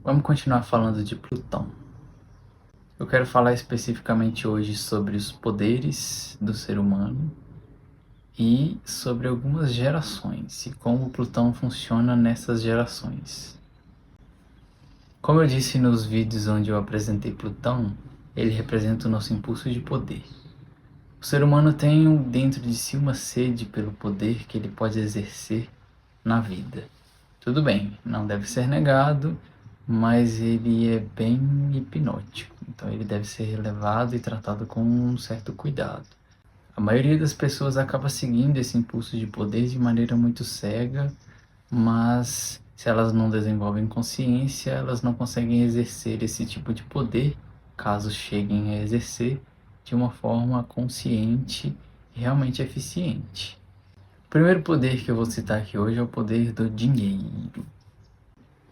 Vamos continuar falando de Plutão. Eu quero falar especificamente hoje sobre os poderes do ser humano e sobre algumas gerações e como Plutão funciona nessas gerações. Como eu disse nos vídeos onde eu apresentei Plutão, ele representa o nosso impulso de poder. O ser humano tem dentro de si uma sede pelo poder que ele pode exercer na vida. Tudo bem, não deve ser negado, mas ele é bem hipnótico, então ele deve ser levado e tratado com um certo cuidado. A maioria das pessoas acaba seguindo esse impulso de poder de maneira muito cega, mas se elas não desenvolvem consciência, elas não conseguem exercer esse tipo de poder, caso cheguem a exercer, de uma forma consciente e realmente eficiente. O primeiro poder que eu vou citar aqui hoje é o poder do dinheiro.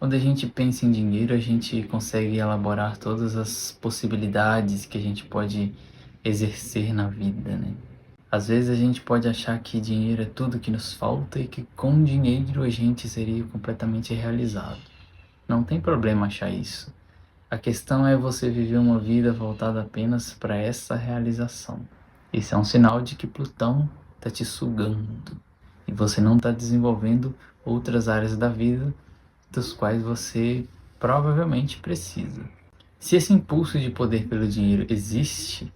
Quando a gente pensa em dinheiro, a gente consegue elaborar todas as possibilidades que a gente pode exercer na vida, né? Às vezes a gente pode achar que dinheiro é tudo que nos falta e que com dinheiro a gente seria completamente realizado. Não tem problema achar isso. A questão é você viver uma vida voltada apenas para essa realização. Isso é um sinal de que Plutão está te sugando e você não está desenvolvendo outras áreas da vida dos quais você provavelmente precisa. Se esse impulso de poder pelo dinheiro existe,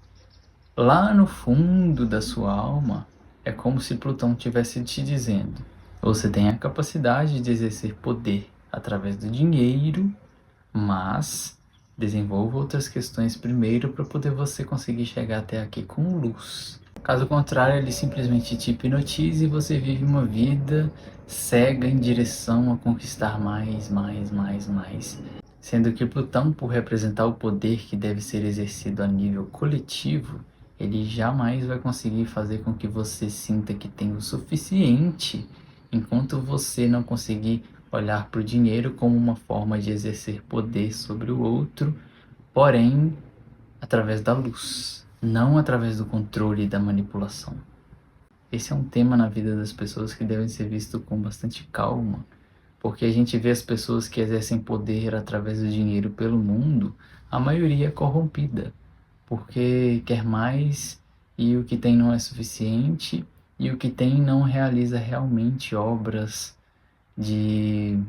lá no fundo da sua alma, é como se Plutão estivesse te dizendo: você tem a capacidade de exercer poder através do dinheiro, mas desenvolva outras questões primeiro para poder você conseguir chegar até aqui com luz. Caso contrário, ele simplesmente te hipnotiza e você vive uma vida cega em direção a conquistar mais. Sendo que Plutão, por representar o poder que deve ser exercido a nível coletivo, ele jamais vai conseguir fazer com que você sinta que tem o suficiente, enquanto você não conseguir olhar para o dinheiro como uma forma de exercer poder sobre o outro, porém através da luz, não através do controle e da manipulação. Esse é um tema na vida das pessoas que deve ser visto com bastante calma, porque a gente vê as pessoas que exercem poder através do dinheiro pelo mundo, a maioria é corrompida, porque quer mais e o que tem não é suficiente, e o que tem não realiza realmente obras de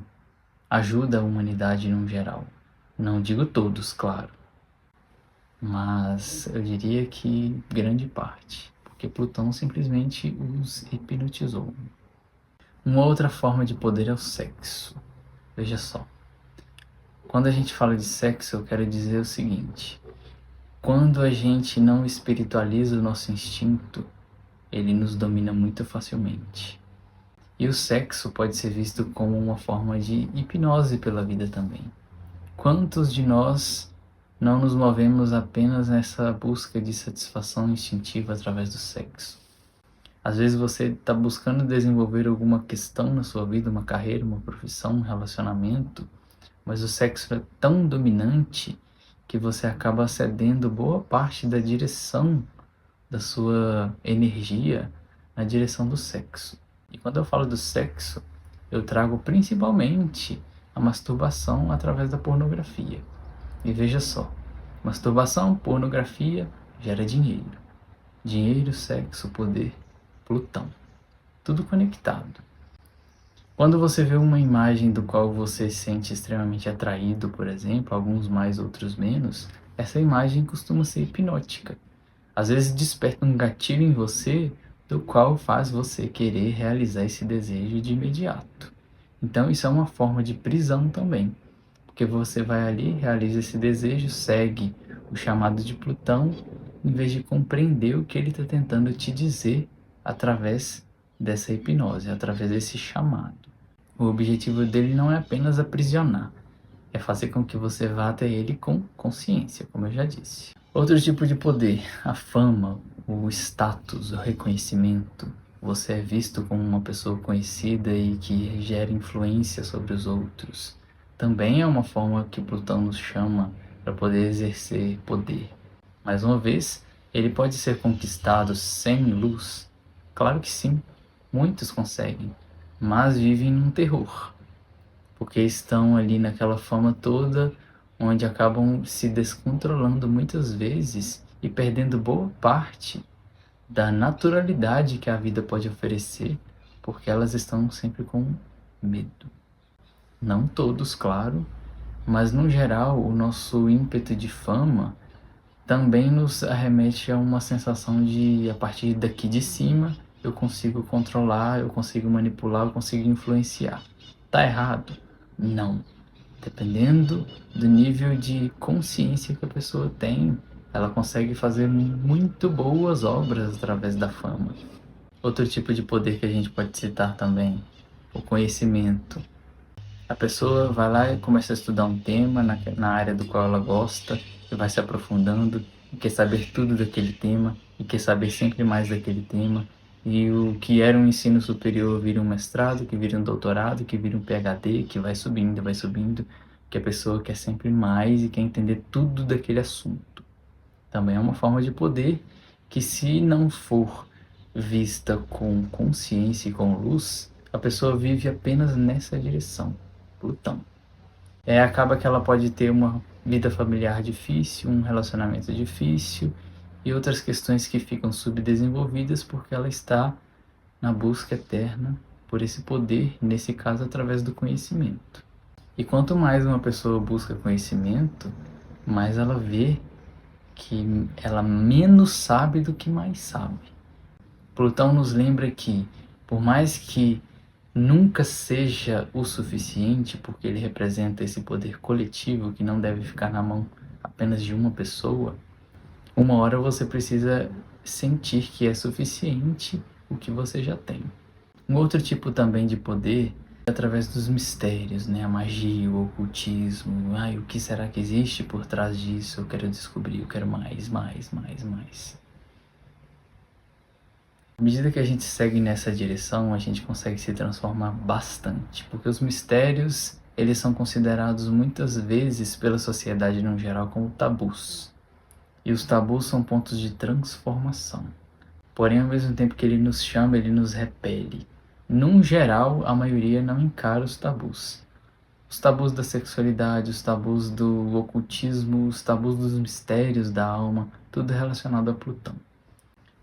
ajuda à humanidade no geral. Não digo todos, claro, mas eu diria que grande parte, porque Plutão simplesmente os hipnotizou. Uma outra forma de poder é o sexo. Veja só, quando a gente fala de sexo, eu quero dizer o seguinte: quando a gente não espiritualiza o nosso instinto, ele nos domina muito facilmente. E o sexo pode ser visto como uma forma de hipnose pela vida também. Quantos de nós não nos movemos apenas nessa busca de satisfação instintiva através do sexo? Às vezes você está buscando desenvolver alguma questão na sua vida, uma carreira, uma profissão, um relacionamento, mas o sexo é tão dominante que você acaba cedendo boa parte da direção da sua energia na direção do sexo. E quando eu falo do sexo, eu trago principalmente a masturbação através da pornografia. E veja só, masturbação, pornografia gera dinheiro. Dinheiro, sexo, poder, Plutão. Tudo conectado. Quando você vê uma imagem do qual você se sente extremamente atraído, por exemplo, alguns mais, outros menos, essa imagem costuma ser hipnótica. Às vezes desperta um gatilho em você, do qual faz você querer realizar esse desejo de imediato. Então isso é uma forma de prisão também, porque você vai ali, realiza esse desejo, segue o chamado de Plutão, em vez de compreender o que ele está tentando te dizer através dessa hipnose, através desse chamado. O objetivo dele não é apenas aprisionar, é fazer com que você vá até ele com consciência, como eu já disse. Outro tipo de poder, a fama, o status, o reconhecimento. Você é visto como uma pessoa conhecida e que gera influência sobre os outros. Também é uma forma que Plutão nos chama para poder exercer poder. Mais uma vez, ele pode ser conquistado sem luz? Claro que sim, muitos conseguem, mas vivem num terror. porque estão ali naquela fama toda, onde acabam se descontrolando muitas vezes e perdendo boa parte da naturalidade que a vida pode oferecer, porque elas estão sempre com medo. Não todos, claro, mas no geral o nosso ímpeto de fama também nos arremete a uma sensação de, a partir daqui de cima, eu consigo controlar, eu consigo manipular, eu consigo influenciar. Tá errado? Não. Dependendo do nível de consciência que a pessoa tem, ela consegue fazer muito boas obras através da fama. Outro tipo de poder que a gente pode citar também, o conhecimento. A pessoa vai lá e começa a estudar um tema na área do qual ela gosta, e vai se aprofundando, e quer saber tudo daquele tema, e quer saber sempre mais daquele tema. E o que era um ensino superior vira um mestrado, que vira um doutorado, que vira um PhD, que vai subindo, que a pessoa quer sempre mais e quer entender tudo daquele assunto. Também é uma forma de poder que, se não for vista com consciência e com luz, a pessoa vive apenas nessa direção. Plutão. Acaba que ela pode ter uma vida familiar difícil, um relacionamento difícil e outras questões que ficam subdesenvolvidas porque ela está na busca eterna por esse poder, nesse caso através do conhecimento. E quanto mais uma pessoa busca conhecimento, mais ela vê que ela menos sabe do que mais sabe. Plutão nos lembra que, por mais que nunca seja o suficiente, porque ele representa esse poder coletivo que não deve ficar na mão apenas de uma pessoa, uma hora você precisa sentir que é suficiente o que você já tem. Um outro tipo também de poder é através dos mistérios, né? A magia, o ocultismo. O que será que existe por trás disso? Eu quero descobrir, eu quero mais. À medida que a gente segue nessa direção, a gente consegue se transformar bastante, porque os mistérios, eles são considerados muitas vezes pela sociedade no geral como tabus. E os tabus são pontos de transformação. Porém, ao mesmo tempo que ele nos chama, ele nos repele. Num geral, a maioria não encara os tabus. Os tabus da sexualidade, os tabus do ocultismo, os tabus dos mistérios da alma, tudo relacionado a Plutão.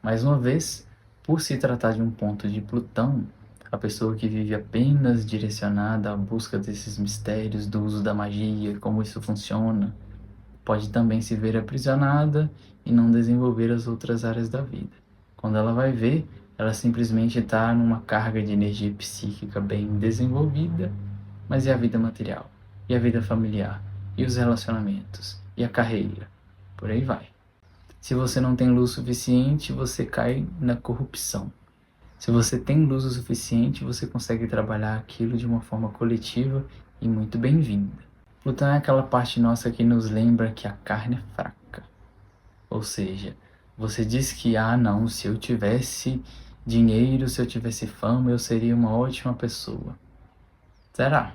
Mais uma vez, por se tratar de um ponto de Plutão, a pessoa que vive apenas direcionada à busca desses mistérios, do uso da magia, como isso funciona, pode também se ver aprisionada e não desenvolver as outras áreas da vida. Quando ela vai ver, ela simplesmente está numa carga de energia psíquica bem desenvolvida, mas e a vida material? E a vida familiar? E os relacionamentos? E a carreira? Por aí vai. Se você não tem luz suficiente, você cai na corrupção. Se você tem luz o suficiente, você consegue trabalhar aquilo de uma forma coletiva e muito bem-vinda. Plutão é aquela parte nossa que nos lembra que a carne é fraca. Ou seja, você diz que, não, se eu tivesse dinheiro, se eu tivesse fama, eu seria uma ótima pessoa. Será?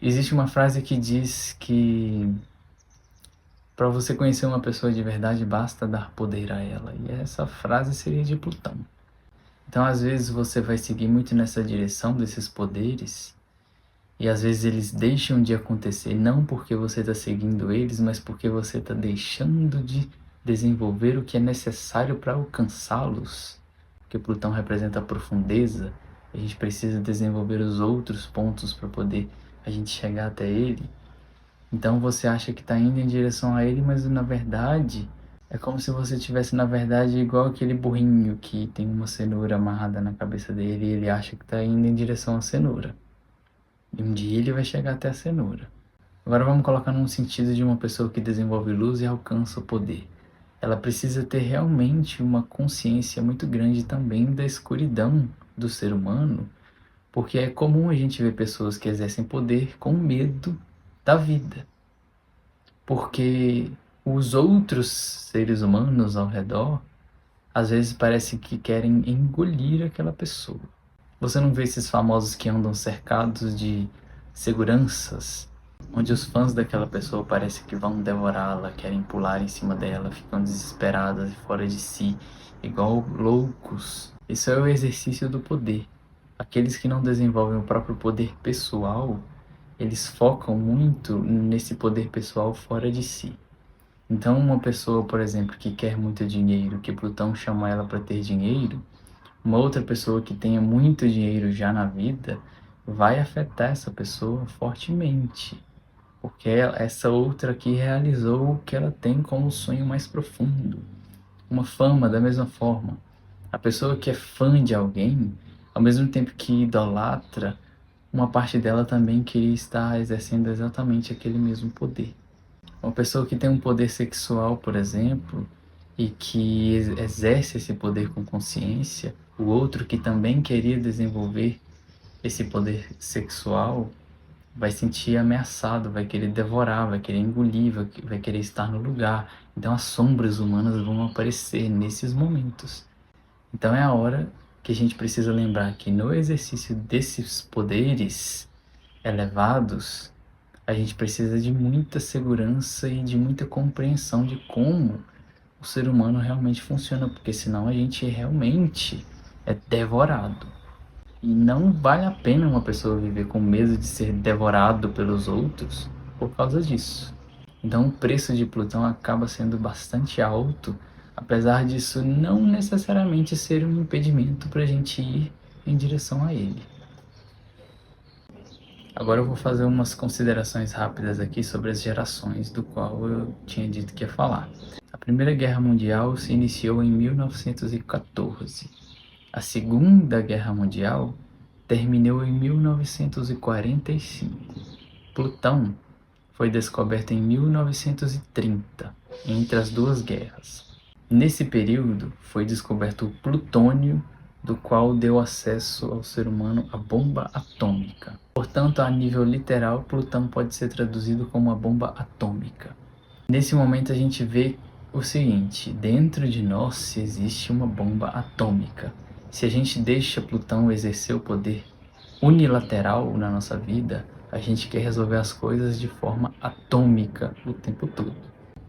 Existe uma frase que diz que para você conhecer uma pessoa de verdade, basta dar poder a ela. E essa frase seria de Plutão. Então, às vezes, você vai seguir muito nessa direção desses poderes, e às vezes eles deixam de acontecer, não porque você está seguindo eles, mas porque você está deixando de desenvolver o que é necessário para alcançá-los. Porque Plutão representa a profundeza, a gente precisa desenvolver os outros pontos para poder a gente chegar até ele. Então você acha que está indo em direção a ele, mas na verdade é como se você tivesse, na verdade, igual aquele burrinho que tem uma cenoura amarrada na cabeça dele e ele acha que está indo em direção à cenoura. E um dia ele vai chegar até a cenoura. Agora vamos colocar num sentido de uma pessoa que desenvolve luz e alcança o poder. Ela precisa ter realmente uma consciência muito grande também da escuridão do ser humano, porque é comum a gente ver pessoas que exercem poder com medo da vida. Porque os outros seres humanos ao redor, às vezes parece que querem engolir aquela pessoa. Você não vê esses famosos que andam cercados de seguranças, onde os fãs daquela pessoa parecem que vão devorá-la, querem pular em cima dela, ficam desesperadas e fora de si, igual loucos. Isso é o exercício do poder. Aqueles que não desenvolvem o próprio poder pessoal eles focam muito nesse poder pessoal fora de si. Então, uma pessoa, por exemplo, que quer muito dinheiro, que Plutão chama ela para ter dinheiro, uma outra pessoa que tenha muito dinheiro já na vida, vai afetar essa pessoa fortemente, porque essa outra aqui realizou o que ela tem como sonho mais profundo. Uma fama da mesma forma. A pessoa que é fã de alguém, ao mesmo tempo que idolatra, uma parte dela também queria estar exercendo exatamente aquele mesmo poder. Uma pessoa que tem um poder sexual, por exemplo, e que exerce esse poder com consciência, o outro que também queria desenvolver esse poder sexual vai sentir ameaçado, vai querer devorar, vai querer engolir, vai querer estar no lugar. Então as sombras humanas vão aparecer nesses momentos. Então é a hora que a gente precisa lembrar que no exercício desses poderes elevados, a gente precisa de muita segurança e de muita compreensão de como o ser humano realmente funciona, porque senão a gente realmente é devorado. E não vale a pena uma pessoa viver com medo de ser devorado pelos outros por causa disso. Então o preço de Plutão acaba sendo bastante alto, apesar disso não necessariamente ser um impedimento para a gente ir em direção a ele. Agora eu vou fazer umas considerações rápidas aqui sobre as gerações do qual eu tinha dito que ia falar. A Primeira Guerra Mundial se iniciou em 1914. A Segunda Guerra Mundial terminou em 1945. Plutão foi descoberto em 1930, entre as duas guerras. Nesse período foi descoberto o plutônio, do qual deu acesso ao ser humano a bomba atômica. Portanto, a nível literal, Plutão pode ser traduzido como a bomba atômica. Nesse momento a gente vê o seguinte: dentro de nós existe uma bomba atômica. Se a gente deixa Plutão exercer o poder unilateral na nossa vida, a gente quer resolver as coisas de forma atômica o tempo todo.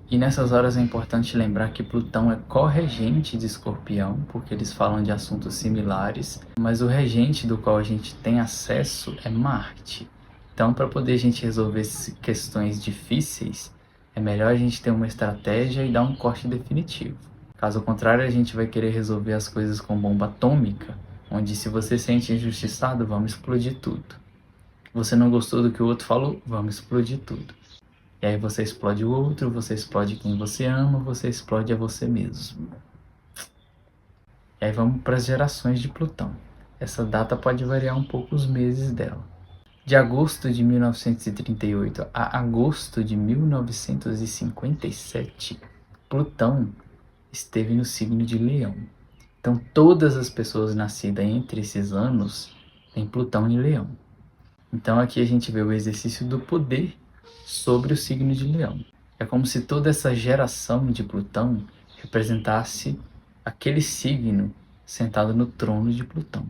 E nessas horas é importante lembrar que Plutão é corregente de Escorpião, porque eles falam de assuntos similares, mas o regente do qual a gente tem acesso é Marte. Então, para poder a gente resolver questões difíceis, é melhor a gente ter uma estratégia e dar um corte definitivo. Caso contrário, a gente vai querer resolver as coisas com bomba atômica, onde se você se sente injustiçado, vamos explodir tudo. Você não gostou do que o outro falou, vamos explodir tudo. E aí você explode o outro, você explode quem você ama, você explode a você mesmo. E aí vamos para as gerações de Plutão. Essa data pode variar um pouco os meses dela. De agosto de 1938 a agosto de 1957, Plutão esteve no signo de Leão. Então todas as pessoas nascidas entre esses anos têm Plutão em Leão. Então aqui a gente vê o exercício do poder sobre o signo de Leão. É como se toda essa geração de Plutão representasse aquele signo sentado no trono de Plutão.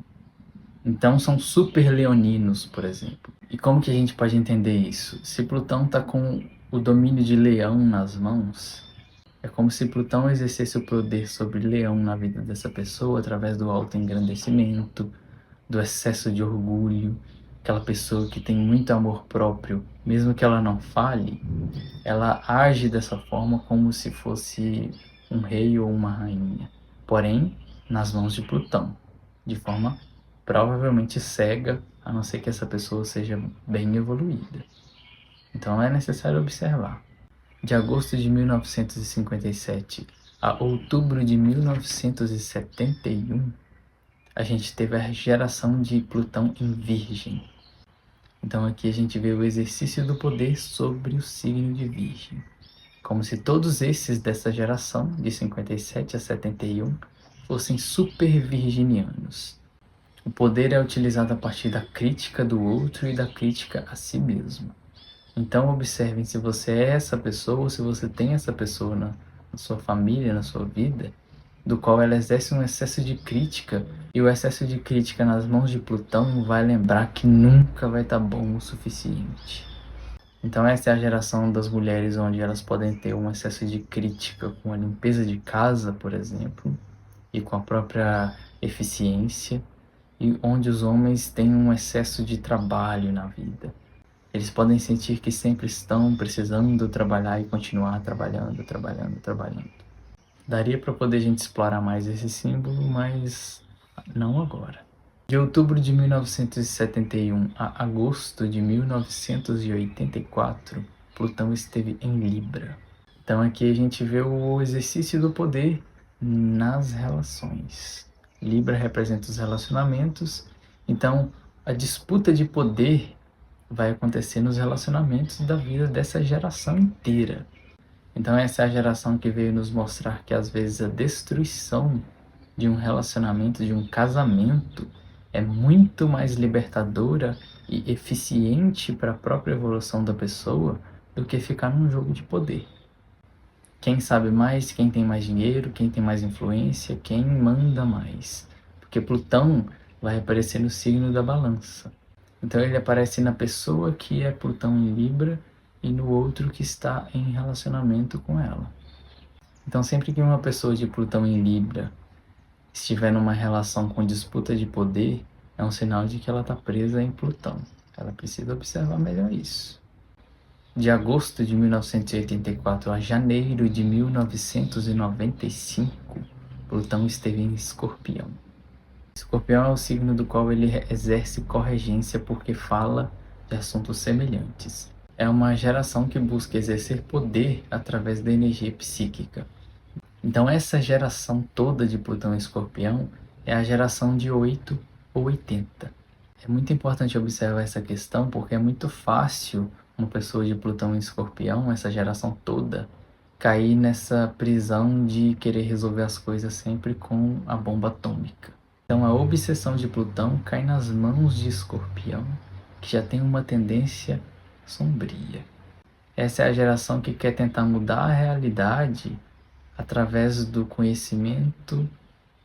Então são super leoninos, por exemplo. E como que a gente pode entender isso? Se Plutão está com o domínio de Leão nas mãos, é como se Plutão exercesse o poder sobre Leão na vida dessa pessoa através do autoengrandecimento, do excesso de orgulho. Aquela pessoa que tem muito amor próprio, mesmo que ela não fale, ela age dessa forma como se fosse um rei ou uma rainha, porém nas mãos de Plutão, de forma provavelmente cega, a não ser que essa pessoa seja bem evoluída. Então é necessário observar. De agosto de 1957 a outubro de 1971, a gente teve a geração de Plutão em Virgem. Então aqui a gente vê o exercício do poder sobre o signo de Virgem. Como se todos esses dessa geração, de 57 a 71, fossem super virginianos. O poder é utilizado a partir da crítica do outro e da crítica a si mesmo. Então observem se você é essa pessoa ou se você tem essa pessoa na sua família, na sua vida, do qual ela exerce um excesso de crítica, e o excesso de crítica nas mãos de Plutão vai lembrar que nunca vai estar bom o suficiente. Então essa é a geração das mulheres onde elas podem ter um excesso de crítica com a limpeza de casa, por exemplo, e com a própria eficiência, e onde os homens têm um excesso de trabalho na vida. Eles podem sentir que sempre estão precisando trabalhar e continuar trabalhando. Daria para poder a gente explorar mais esse símbolo, mas não agora. De outubro de 1971 a agosto de 1984, Plutão esteve em Libra. Então aqui a gente vê o exercício do poder nas relações. Libra representa os relacionamentos, então a disputa de poder vai acontecer nos relacionamentos da vida dessa geração inteira. Então essa é a geração que veio nos mostrar que às vezes a destruição de um relacionamento, de um casamento, é muito mais libertadora e eficiente para a própria evolução da pessoa do que ficar num jogo de poder. Quem sabe mais, quem tem mais dinheiro, quem tem mais influência, quem manda mais. Porque Plutão vai aparecer no signo da Balança. Então ele aparece na pessoa que é Plutão em Libra e no outro que está em relacionamento com ela. Então sempre que uma pessoa de Plutão em Libra estiver numa relação com disputa de poder, é um sinal de que ela está presa em Plutão. Ela precisa observar melhor isso. De agosto de 1984 a janeiro de 1995, Plutão esteve em Escorpião. Escorpião é o signo do qual ele exerce corregência porque fala de assuntos semelhantes. É uma geração que busca exercer poder através da energia psíquica. Então essa geração toda de Plutão em Escorpião é a geração de 8 ou 80. É muito importante observar essa questão porque é muito fácil uma pessoa de Plutão em Escorpião, essa geração toda, cair nessa prisão de querer resolver as coisas sempre com a bomba atômica. Então a obsessão de Plutão cai nas mãos de Escorpião, que já tem uma tendência sombria. Essa é a geração que quer tentar mudar a realidade através do conhecimento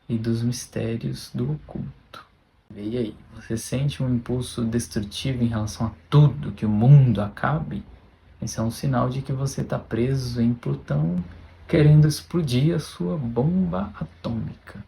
e dos mistérios do oculto. E aí, você sente um impulso destrutivo em relação a tudo, que o mundo acabe? Esse é um sinal de que você está preso em Plutão, querendo explodir a sua bomba atômica.